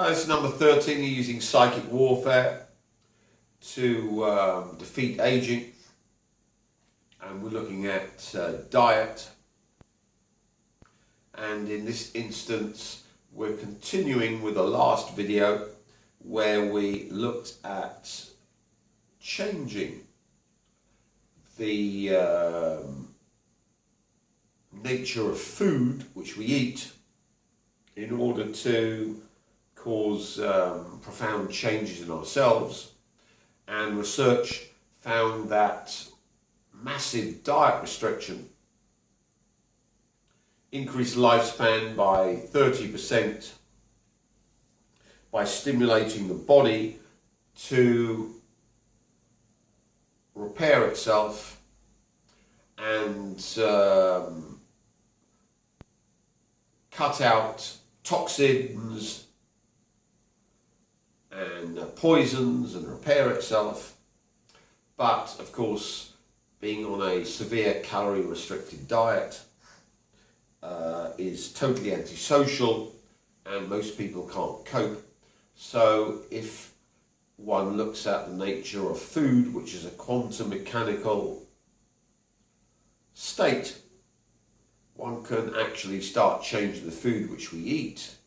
This is number 13, you're using psychic warfare to defeat aging. And we're looking at diet. And in this instance, we're continuing with the last video where we looked at changing the nature of food which we eat in order to cause profound changes in ourselves. And research found that massive diet restriction increased lifespan by 30% by stimulating the body to repair itself and cut out toxins and poisons and repair itself. But of course, being on a severe calorie restricted diet is totally antisocial and most people can't cope. So if one looks at the nature of food, which is a quantum mechanical state, one can actually start changing the food which we eat,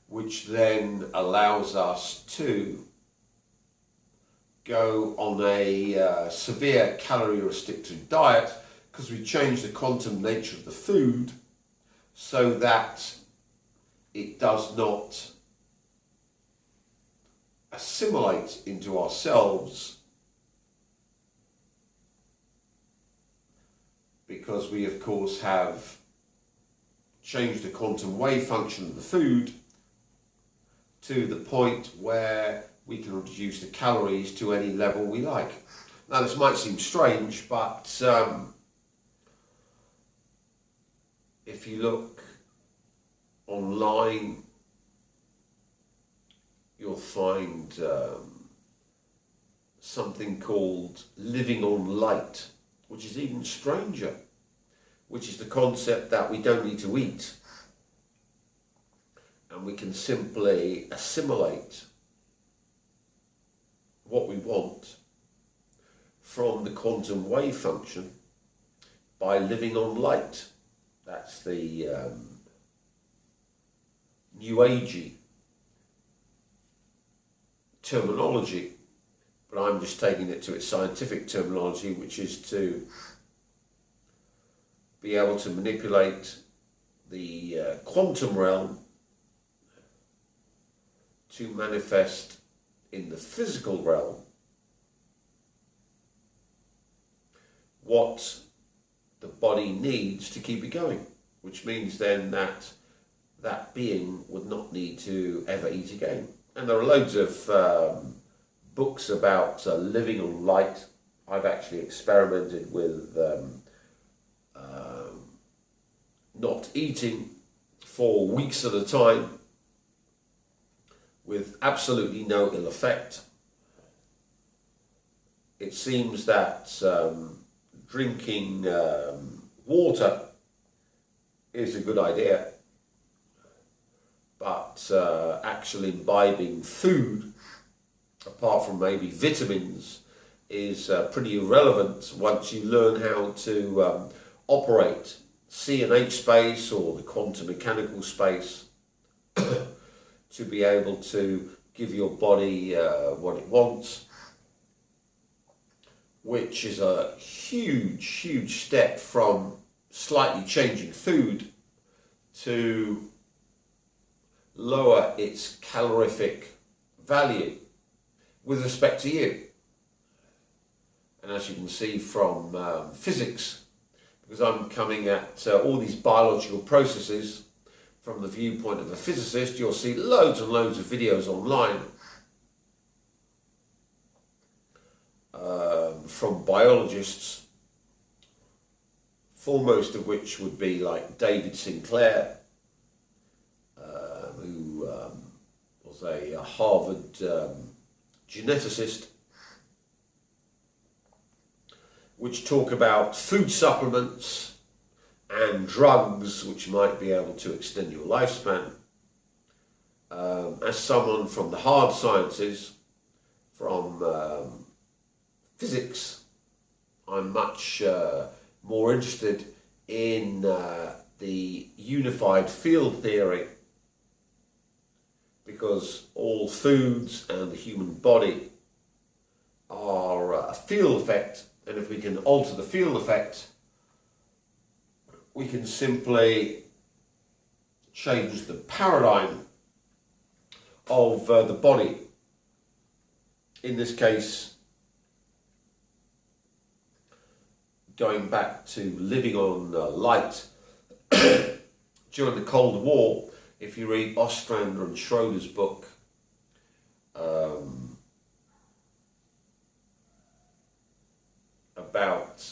which then allows us to go on a severe calorie restricted diet, because we change the quantum nature of the food so that it does not assimilate into ourselves, because we of course have changed the quantum wave function of the food to the point where we can reduce the calories to any level we like. Now this might seem strange, but if you look online, you'll find something called living on light, which is even stranger, which is the concept that we don't need to eat and we can simply assimilate what we want from the quantum wave function by living on light. That's the New Agey terminology, but I'm just taking it to its scientific terminology, which is to be able to manipulate the quantum realm to manifest in the physical realm what the body needs to keep it going, which means then that that being would not need to ever eat again. And there are loads of books about living on light. I've actually experimented with not eating for weeks at a time with absolutely no ill effect. It seems that drinking water is a good idea, but actually imbibing food, apart from maybe vitamins, is pretty irrelevant once you learn how to operate C and H space or the quantum mechanical space to be able to give your body what it wants, which is a huge, huge step from slightly changing food to lower its calorific value with respect to you. And as you can see from physics, because I'm coming at all these biological processes from the viewpoint of a physicist, you'll see loads and loads of videos online from biologists, foremost of which would be like David Sinclair, who was a Harvard geneticist, which talk about food supplements and drugs which might be able to extend your lifespan. as someone from the hard sciences, from physics, I'm much more interested in the unified field theory, because all foods and the human body are a field effect, and if we can alter the field effect, we can simply change the paradigm of the body. In this case, going back to living on light. During the Cold War, if you read Ostrander and Schroeder's book, about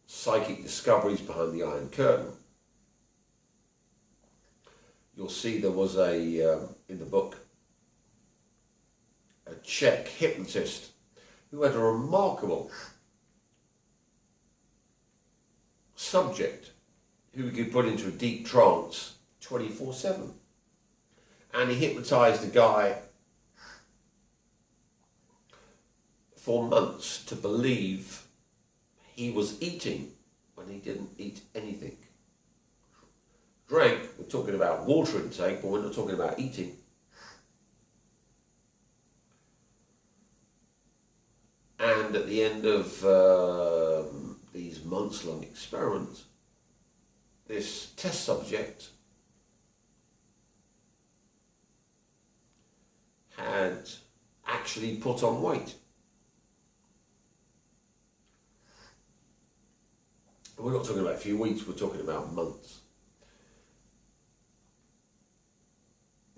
psychic discoveries behind the Iron Curtain, you'll see there was in the book, a Czech hypnotist who had a remarkable subject who we could put into a deep trance 24/7. And he hypnotized the guy for months to believe he was eating when he didn't eat anything. Drank, we're talking about water intake, but we're not talking about eating. And at the end of these months-long experiments, this test subject had actually put on weight. We're not talking about a few weeks, we're talking about months.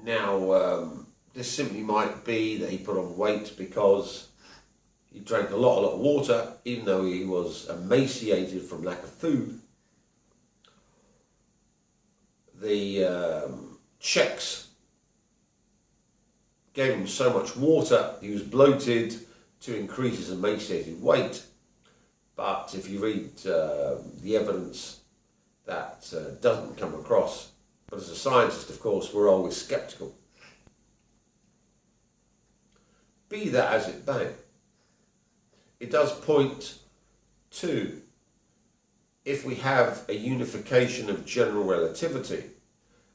Now, this simply might be that he put on weight because he drank a lot of water, even though he was emaciated from lack of food. The Czechs gave him so much water, he was bloated to increase his emaciated weight. But if you read the evidence, that doesn't come across. But as a scientist, of course, we're always skeptical. Be that as it may, it does point to, if we have a unification of general relativity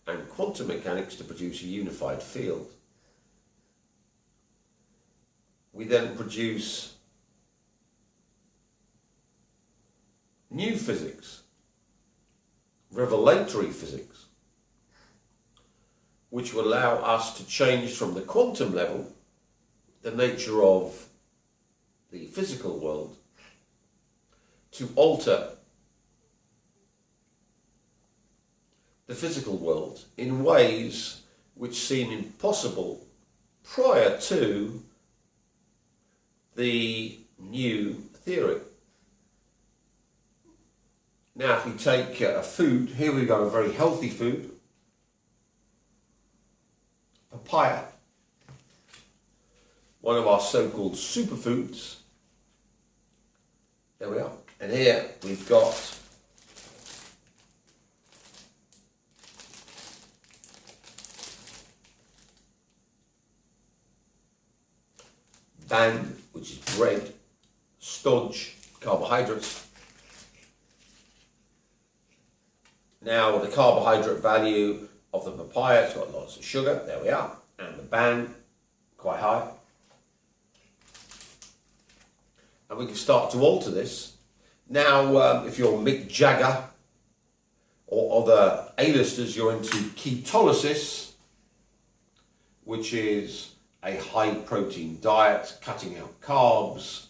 and quantum mechanics to produce a unified field, we then produce new physics, revelatory physics, which will allow us to change from the quantum level the nature of the physical world, to alter the physical world in ways which seem impossible prior to the new theory. Now, if we take a food, here we've got a very healthy food, papaya, one of our so-called superfoods. There we are. And here we've got ban, which is bread, stodge, carbohydrates. Now, the carbohydrate value of the papaya, it's got lots of sugar, there we are, and the ban, quite high. And we can start to alter this. Now, if you're Mick Jagger or other A-listers, you're into ketolysis, which is a high protein diet, cutting out carbs,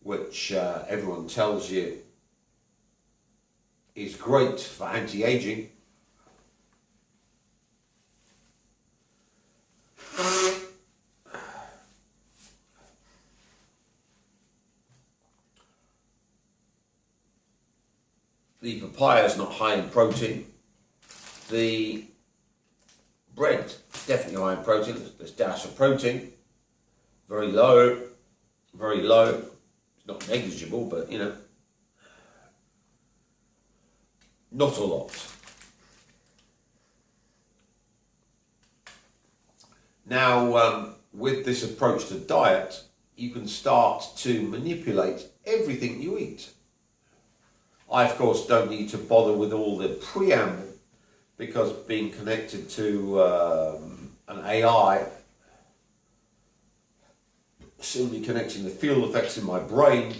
which everyone tells you is great for anti-aging. The papaya is not high in protein. The bread, definitely high in protein. There's dash of protein. Very low, very low. It's not negligible, but you know, not a lot. Now, with this approach to diet, you can start to manipulate everything you eat. I, of course, don't need to bother with all the preamble, because being connected to an AI, simply connecting the field effects in my brain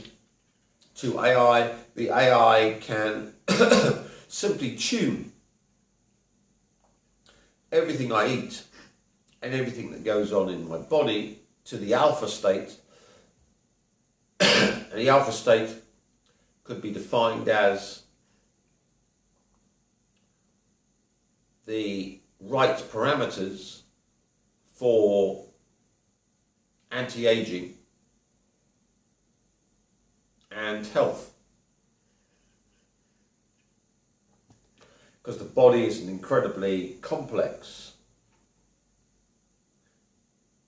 to AI, the AI can simply tune everything I eat and everything that goes on in my body to the alpha state. And the alpha state could be defined as the right parameters for anti-aging and health. Because the body is an incredibly complex,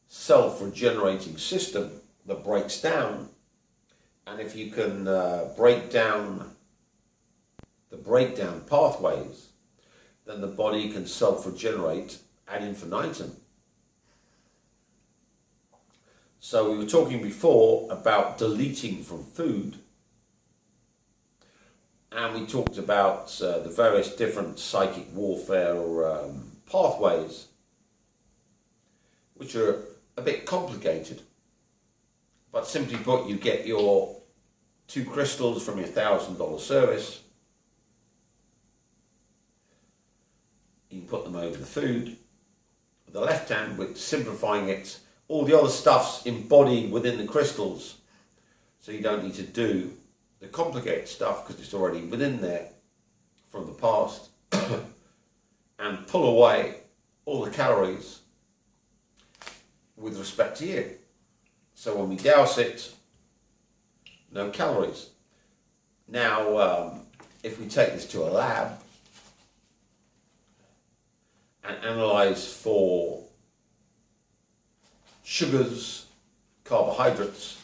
self-regenerating system that breaks down, and if you can break down the breakdown pathways, then the body can self-regenerate ad infinitum. So we were talking before about deleting from food, and we talked about the various different psychic warfare pathways, which are a bit complicated. But simply put, you get your 2 crystals from your $1,000 service. You can put them over the food. With the left hand, with simplifying it, all the other stuff's embodied within the crystals. So you don't need to do the complicated stuff because it's already within there from the past. And pull away all the calories with respect to you. So when we douse it, no calories. Now, if we take this to a lab and analyze for sugars, carbohydrates,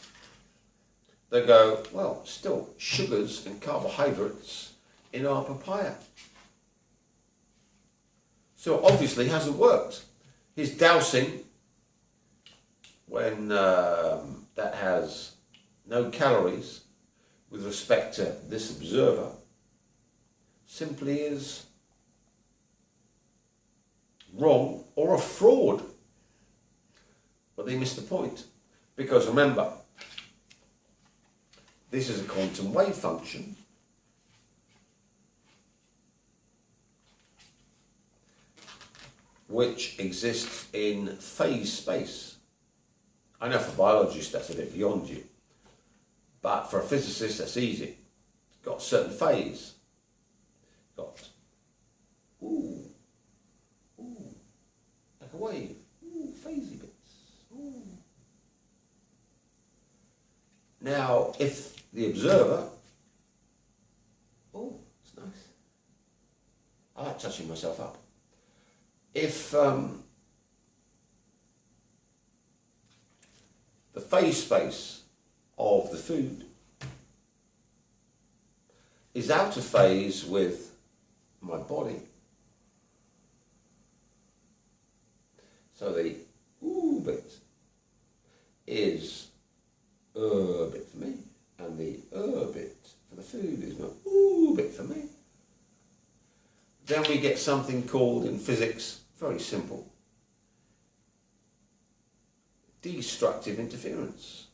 they go, well, still sugars and carbohydrates in our papaya. So obviously it hasn't worked. His dowsing, when that has no calories with respect to this observer, simply is wrong or a fraud. But they missed the point. Because remember, this is a quantum wave function. Which exists in phase space. I know for biologists that's a bit beyond you, but for a physicist that's easy. It's got a certain phase. Got like a wave, phasey bits. Now, if the observer, it's nice. I like touching myself up. If the phase space of the food is out of phase with my body, so the bit is bit for me, and the bit for the food is not bit for me, then we get something called in physics, very simple, destructive interference,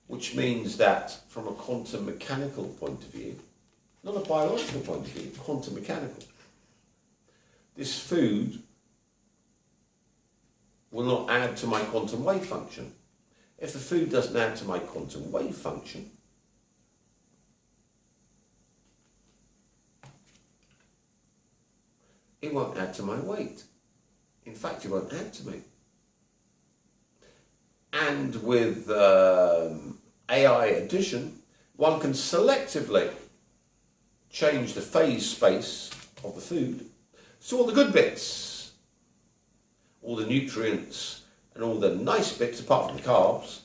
which means that from a quantum mechanical point of view, not a biological point of view, quantum mechanical, this food will not add to my quantum wave function. If the food doesn't add to my quantum wave function, it won't add to my weight. In fact, it won't add to me. And with AI addition, one can selectively change the phase space of the food. So all the good bits, all the nutrients, and all the nice bits apart from the carbs.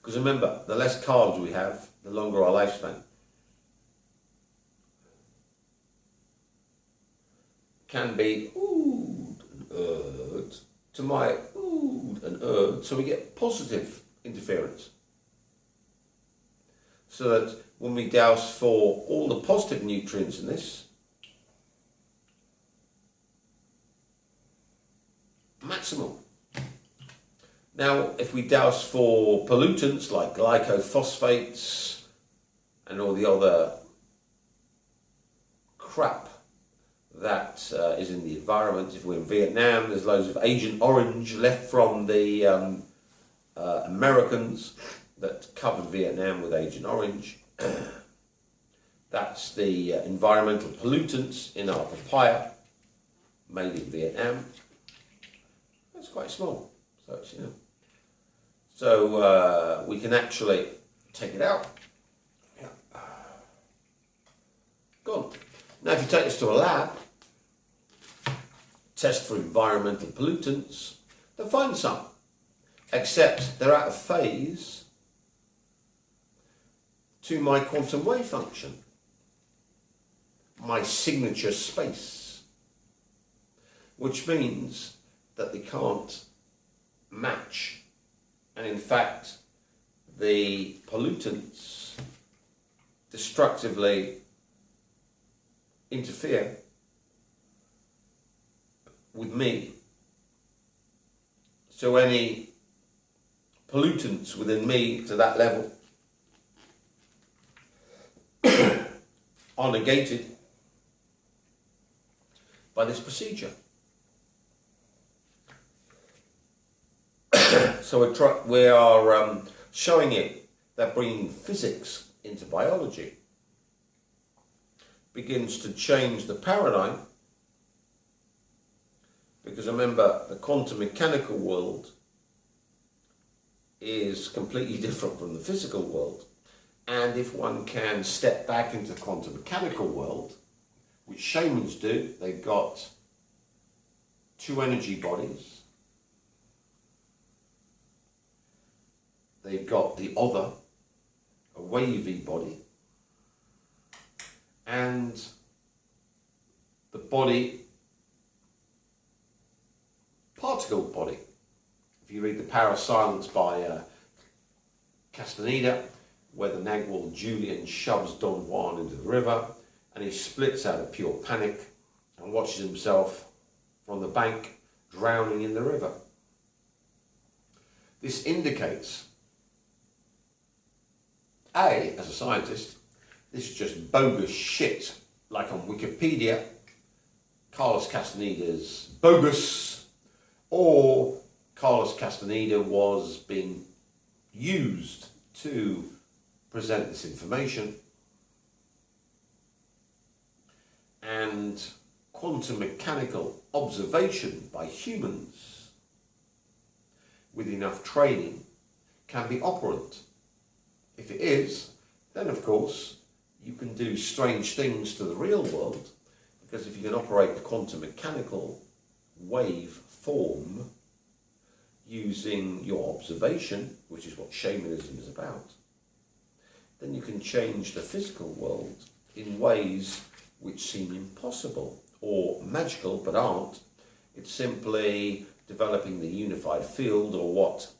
Because remember, the less carbs we have, the longer our lifespan. Can be to my ood and so we get positive interference. So that when we douse for all the positive nutrients in this, maximal. Now, if we douse for pollutants like glycophosphates and all the other crap that is in the environment, if we're in Vietnam, there's loads of Agent Orange left from the Americans that covered Vietnam with Agent Orange. That's the environmental pollutants in our papaya, made in Vietnam. That's quite small, so it's, you know. So we can actually take it out. Yeah. Gone. Now, if you take this to a lab, test for environmental pollutants, they'll find some, except they're out of phase to my quantum wave function, my signature space, which means that they can't match. And in fact, the pollutants destructively interfere with me. So any pollutants within me to that level are negated by this procedure. So we are showing it that bringing physics into biology begins to change the paradigm, because remember, the quantum mechanical world is completely different from the physical world. And if one can step back into the quantum mechanical world, which shamans do, they've got two energy bodies. They've got the other, a wavy body, and the body, particle body. If you read The Power of Silence by Castaneda, where the Nagwal Julian shoves Don Juan into the river, and he splits out of pure panic and watches himself from the bank drowning in the river. This indicates, as a scientist, this is just bogus shit, like on Wikipedia, Carlos Castaneda's bogus, or Carlos Castaneda was being used to present this information. And quantum mechanical observation by humans with enough training can be operant. If it is, then of course you can do strange things to the real world, because if you can operate the quantum mechanical wave form using your observation, which is what shamanism is about, then you can change the physical world in ways which seem impossible or magical but aren't. It's simply developing the unified field, or what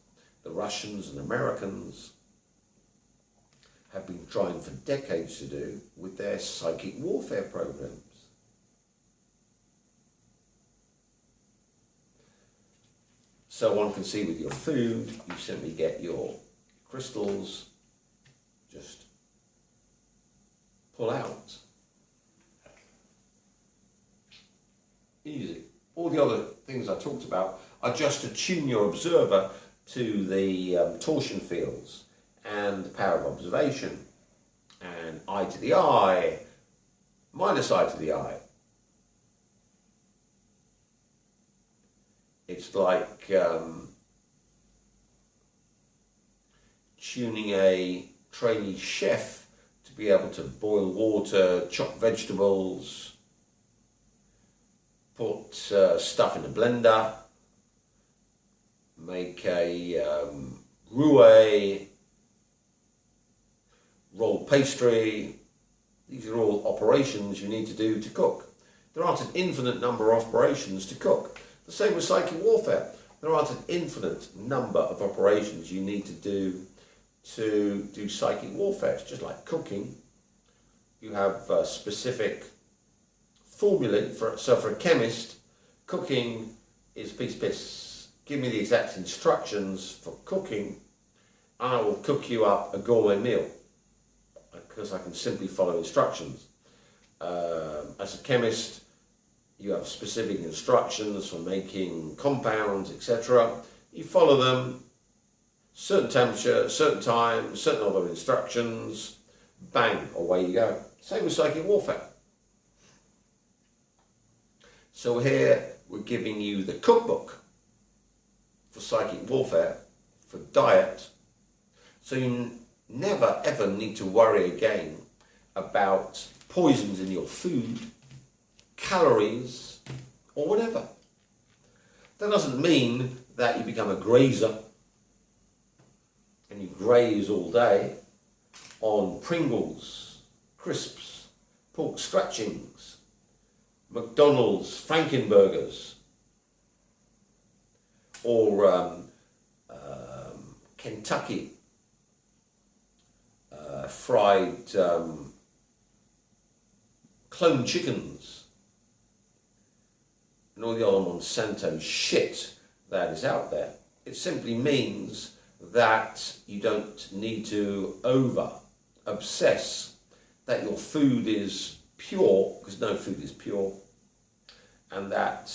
the Russians and Americans have been trying for decades to do with their psychic warfare programs. So one can see with your food, you simply get your crystals, just pull out. Easy. All the other things I talked about are just to tune your observer to the torsion fields and the power of observation, and eye to the eye, minus eye to the eye. It's like tuning a trainee chef to be able to boil water, chop vegetables, put stuff in a blender, make a roux, roll pastry. These are all operations you need to do to cook. There aren't an infinite number of operations to cook. The same with psychic warfare. There aren't an infinite number of operations you need to do psychic warfare. It's just like cooking. You have specific formulae. So for a chemist, cooking is piss. Give me the exact instructions for cooking, and I will cook you up a gourmet meal, because I can simply follow instructions. As a chemist, you have specific instructions for making compounds, etc. You follow them, certain temperature, certain time, certain other instructions, bang, away you go. Same with psychic warfare. So here we're giving you the cookbook for psychic warfare, for diet, so you never ever need to worry again about poisons in your food, calories, or whatever. That doesn't mean that you become a grazer and you graze all day on Pringles, crisps, pork scratchings, McDonald's, Frankenburgers, or Kentucky fried clone chickens, and all the other Monsanto shit that is out there. It simply means that you don't need to obsess that your food is pure, because no food is pure, and that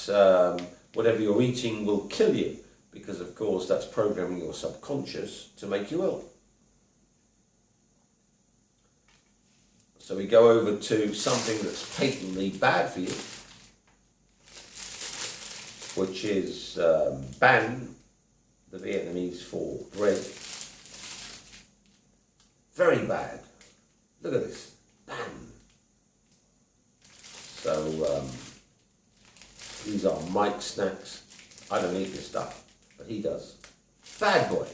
whatever you're eating will kill you, because of course that's programming your subconscious to make you ill. So we go over to something that's patently bad for you, which is ban, the Vietnamese for bread. Very bad. Look at this, ban. So these are Mike's snacks. I don't eat this stuff, but he does. Bad boy,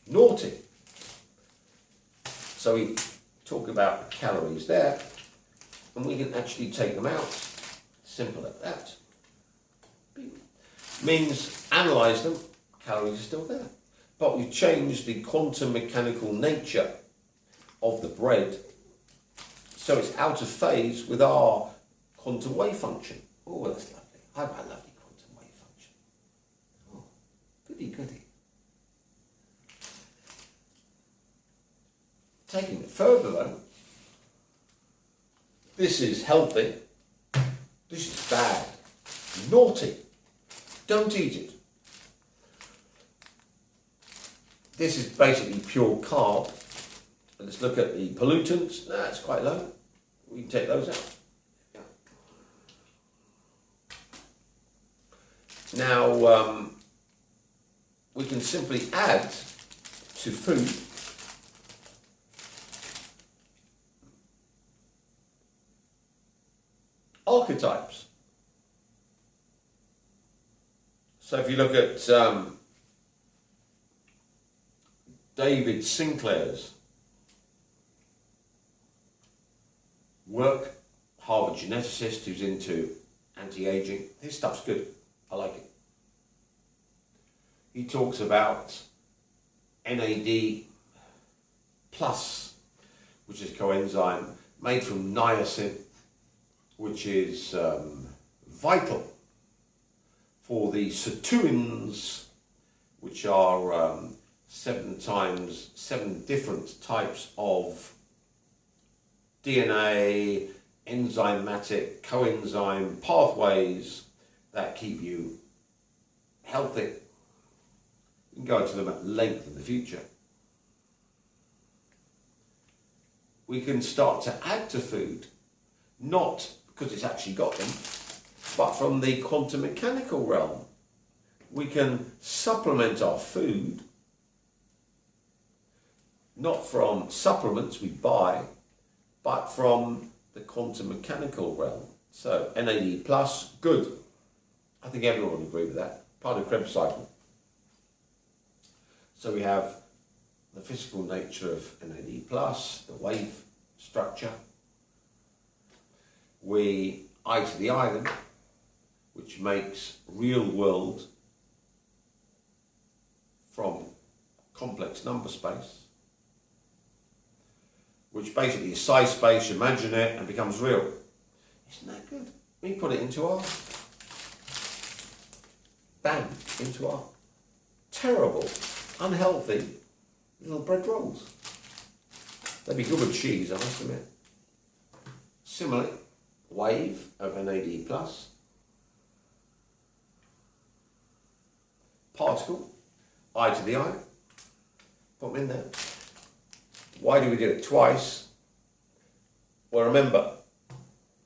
naughty. So we talk about the calories there, and we can actually take them out. Simple as that. Means analyze them, calories are still there. But we've changed the quantum mechanical nature of the bread, so it's out of phase with our quantum wave function. Oh, that's lovely. I have a lovely quantum wave function. Oh, goody, goody. Taking it further though, this is healthy, this is bad, naughty, don't eat it. This is basically pure carb. Let's look at the pollutants. Nah, it's quite low. We can take those out. Yeah. Now, we can simply add to food archetypes. So if you look at David Sinclair's work, Harvard geneticist who's into anti-aging, his stuff's good. I like it. He talks about NAD plus, which is coenzyme made from niacin, which is vital for the sirtuins, which are 7 different types of DNA, enzymatic, coenzyme pathways that keep you healthy. We can go into them at length in the future. We can start to add to food, not because it's actually got them, but from the quantum mechanical realm. We can supplement our food, not from supplements we buy, but from the quantum mechanical realm. So NAD plus, good. I think everyone would agree with that. Part of the Krebs cycle. So we have the physical nature of NAD plus, the wave structure. We, I to the I them, which makes real world from complex number space, which basically is size space, you imagine it, and becomes real. Isn't that good? We put it into art. Bam, into art. Terrible, unhealthy little bread rolls. They'd be good with cheese, I must admit. Similarly, wave of NAD+, particle, eye to the eye, put them in there. Why do we do it twice? Well, remember,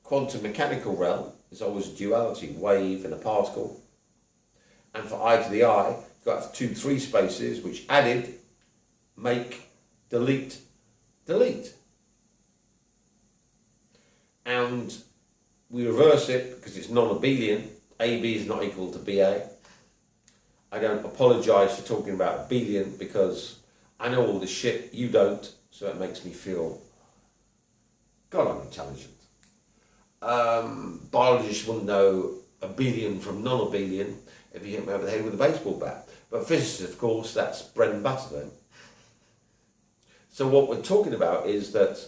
quantum mechanical realm is always a duality, wave and a particle. And for eye to the eye, you've got 2, 3 spaces, which added make, delete, delete. And we reverse it because it's non-abelian. AB is not equal to BA. I don't apologise for talking about abelian because I know all this shit, you don't, so it makes me feel, God, I'm intelligent. Biologists wouldn't know abelian from non-abelian if you hit me over the head with a baseball bat. But physicists, of course, that's bread and butter then. So what we're talking about is that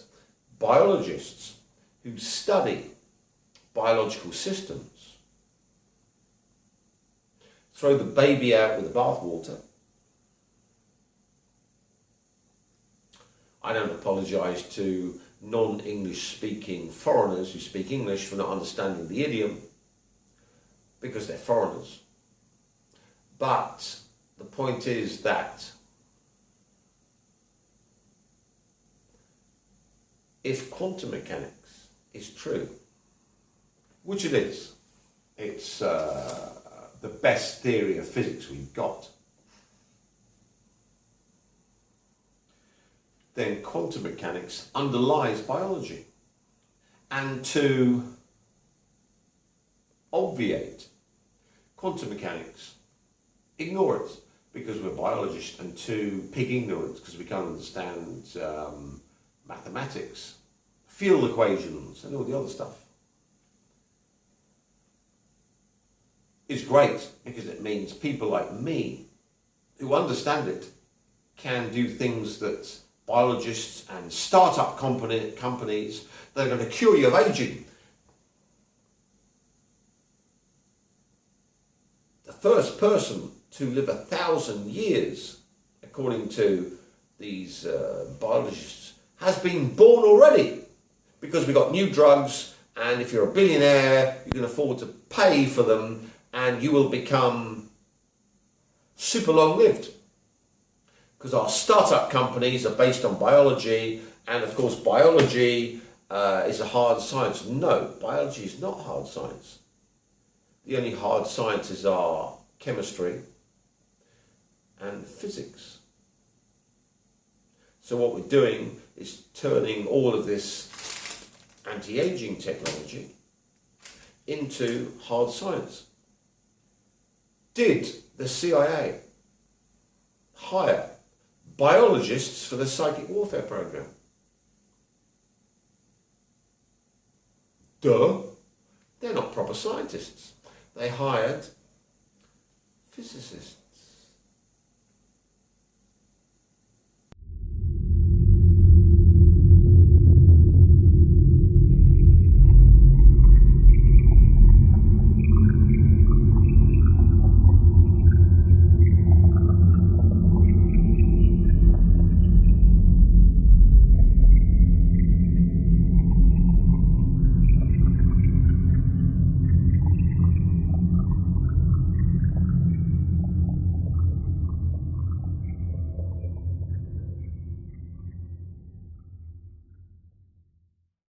biologists who study biological systems throw the baby out with the bathwater. I don't apologise to non-English speaking foreigners who speak English for not understanding the idiom because they're foreigners. But the point is that if quantum mechanics is true, which it is, it's the best theory of physics we've got, then quantum mechanics underlies biology. And to obviate quantum mechanics, ignore it because we're biologists, and to pig ignorance because we can't understand mathematics, field equations and all the other stuff, is great because it means people like me who understand it can do things that biologists and start-up companies that are going to cure you of aging. The first person to live 1,000 years, according to these biologists, has been born already because we got new drugs, and if you're a billionaire, you can afford to pay for them and you will become super long-lived. Because our startup companies are based on biology, and of course biology is a hard science. No, biology is not hard science. The only hard sciences are chemistry and physics. So what we're doing is turning all of this anti-aging technology into hard science. Did the CIA hire biologists for the psychic warfare program? Duh. They're not proper scientists. They hired physicists.